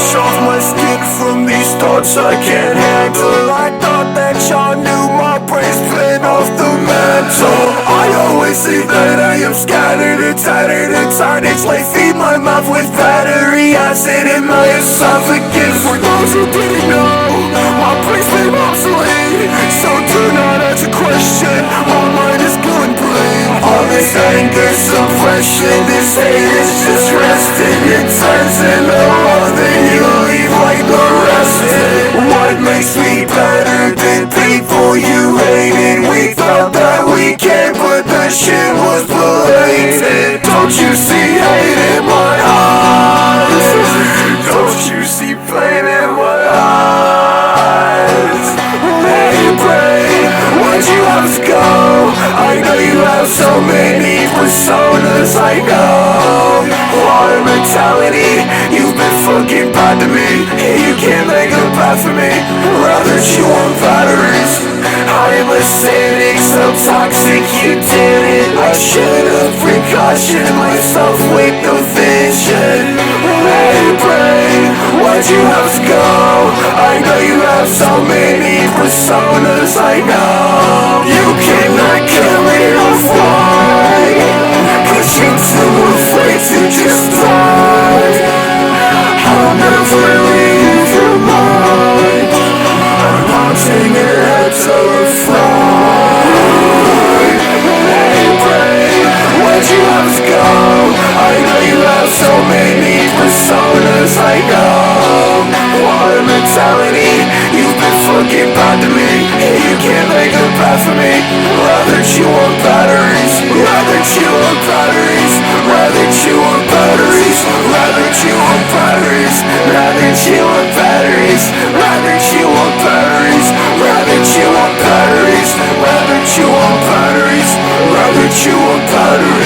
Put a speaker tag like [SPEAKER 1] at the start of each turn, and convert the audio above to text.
[SPEAKER 1] wash off my skin from these thoughts I can't handle. I thought that y'all knew my brain's been off the mantle. I always say that I am scattered and tattered and tarnished, like feed my mouth with battery acid in my esophagus. For those who didn't know, my brain's been obsolete, so do not ask a question, my mind is going blank. All this anger, suppression, this hate is just resting. It turns into love, then you leave like the rest. What makes me better than people you hated? We thought that we can, but that shit was blatant. Don't you see hate in my eyes? Don't you see pain in my eyes? Hey brain, why'd you have to go? I know you have so many personas, I know. Water mentality, you've been fucking bad to me. You can't make a path for me, rather chew on batteries. I am acidic, so toxic, you did it. I should've precautioned myself with no vision. Hey brain, why'd you have to go? I know you have so many personas, I know. You cannot kill it off, why? 'Cause you're too afraid to just die. I'll never leave your mind. I'm watching your head terrified. Hey brain, why'd you have to go? I know you have so many personas, I know. Water mentality, you've been fucking bad to me. You can't make a path for me, rather chew on batteries. Rather chew on batteries. Rather chew on batteries. Rather chew on batteries. Rather chew on batteries. Rather chew on batteries. Rather chew on batteries. Rather chew on batteries. Rather chew on batteries.